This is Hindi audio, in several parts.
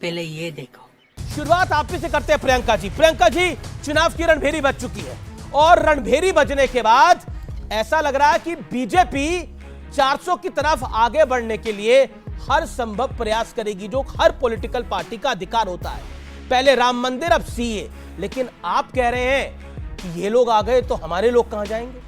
पहले ये देखो। शुरुआत आप ही से करते हैं प्रियंका जी। प्रियंका जी, चुनाव की रणभेरी बज चुकी है और रणभेरी बजने के बाद ऐसा लग रहा है कि बीजेपी 400 की तरफ आगे बढ़ने के लिए हर संभव प्रयास करेगी, जो हर पॉलिटिकल पार्टी का अधिकार होता है। पहले राम मंदिर, अब सीए। लेकिन आप कह रहे हैं कि ये लोग आ गए तो हमारे लोग कहां जाएंगे?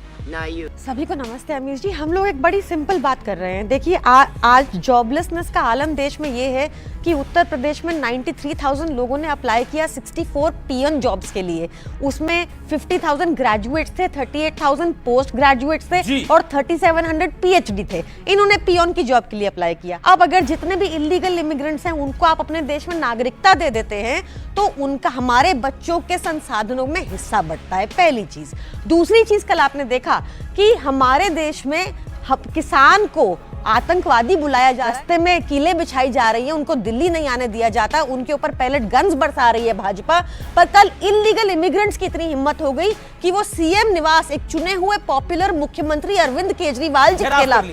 सभी को नमस्ते अमीश जी। हम लोग एक बड़ी सिंपल बात कर रहे हैं। देखिए आज जॉबलेसनेस का आलम देश में ये है कि उत्तर प्रदेश में 93,000 लोगों ने अप्लाई किया 64 पियन जॉब्स के लिए। उसमें 50,000 ग्रेजुएट्स थे, 38,000 पोस्ट ग्रेजुएट्स थे और 3700 पीएचडी थे। इन्होंने पियन की जॉब के लिए अप्लाई किया। अब अगर जितने भी इलीगल इमिग्रेंट्स हैं उनको आप अपने देश में नागरिकता दे देते हैं तो उनका हमारे बच्चों के संसाधनों में हिस्सा बढ़ता है, पहली चीज। दूसरी चीज, कल आपने देखा कि हमारे देश में किसान को आतंकवादी बुलाया जा, रास्ते में कीले बिछाई जा रही है, उनको दिल्ली नहीं आने दिया जाता, उनके ऊपर पैलेट गन्स बरसा रही है भाजपा। पर कल इलीगल इमिग्रेंट्स की इतनी हिम्मत हो गई कि वो सीएम निवास, एक चुने हुए पॉपुलर मुख्यमंत्री अरविंद केजरीवाल जी के खिलाफ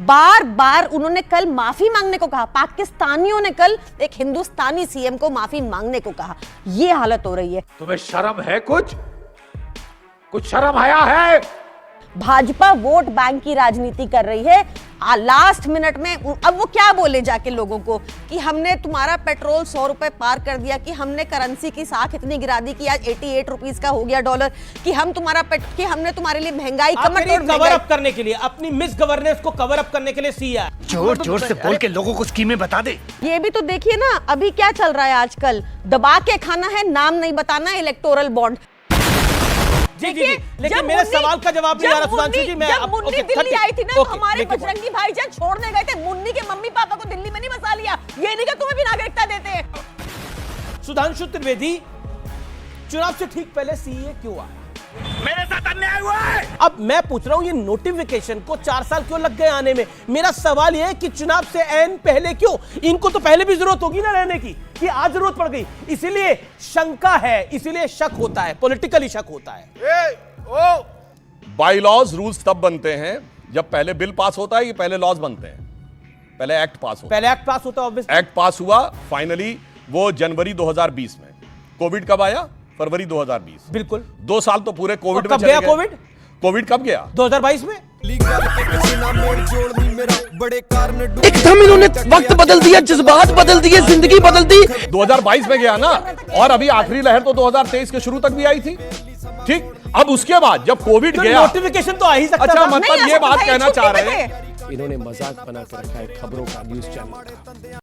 बार बार उन्होंने कल माफी मांगने को कहा। पाकिस्तानियों ने कल एक हिंदुस्तानी सीएम को माफी मांगने को कहा। ये हालत हो रही है। तुम्हें शर्म है? कुछ शर्म आया है? भाजपा वोट बैंक की राजनीति कर रही है। लास्ट मिनट में अब वो क्या बोले जाके लोगों को कि हमने तुम्हारा पेट्रोल 100 रुपए पार कर दिया, कि हमने करेंसी की साख इतनी गिरा दी कि आज 88 रुपीस का हो गया डॉलर, कि हमने तुम्हारे लिए महंगाई कवर अप करने के लिए, अपनी मिस गवर्नेंस को कवर अप करने के लिए सीए जोर जोर से बोल के लोगों को स्कीमें बता दे। ये भी तो देखिए ना, अभी क्या चल रहा है आजकल, दबा के खाना है, नाम नहीं बताना, इलेक्टोरल बॉन्ड। जी जी, लेकिन मेरे सवाल का जवाब नहीं आ रहा सुधांशु जी। जब मुन्नी दिल्ली आई थी ना तो हमारे बजरंगी भाईजान छोड़ने गए थे, मुन्नी के मम्मी पापा को दिल्ली में नहीं बसा लिया। ये नहीं कि तुम्हें भी नागरिकता देते हैं। सुधांशु त्रिवेदी, चुनाव से ठीक पहले सीए क्यों आया? मेरे साथ अन्याय हुआ है। अब मैं पूछ रहा हूं, ये नोटिफिकेशन को 4 साल क्यों लग गए आने में? मेरा सवाल ये है कि चुनाव से ऐन पहले क्यों? इनको तो पहले भी जरूरत होगी ना रहने की, कि आज जरूरत पड़ गई। इसीलिए शंका है, इसीलिए शक होता है, पॉलिटिकली शक होता है। बाई लॉज रूल्स तब बनते हैं जब पहले बिल पास होता है कि पहले लॉज बनते हैं? पहले एक्ट पास होता है। पहले एक्ट पास होता है, ऑब्वियसली। एक्ट पास हुआ फाइनली वो जनवरी 2020 में। कोविड कब आया? फरवरी 2020। बिल्कुल 2 साल तो पूरे कोविड में कब गया कोविड? कोविड कब गया? 2022 में। एकदम इन्होंने वक्त बदल दिया, जज्बात बदल दिए, जिंदगी बदल दी। 2022 में गया ना, और अभी आखिरी लहर तो 2023 के शुरू तक भी आई थी। ठीक, अब उसके बाद जब कोविड तो गया, नोटिफिकेशन तो आ ही सकता अच्छा था। मतलब ये बात कहना चाह रहे हैं इन्होंने मजाक बना के रखा है खबरों का, न्यूज चैनल का।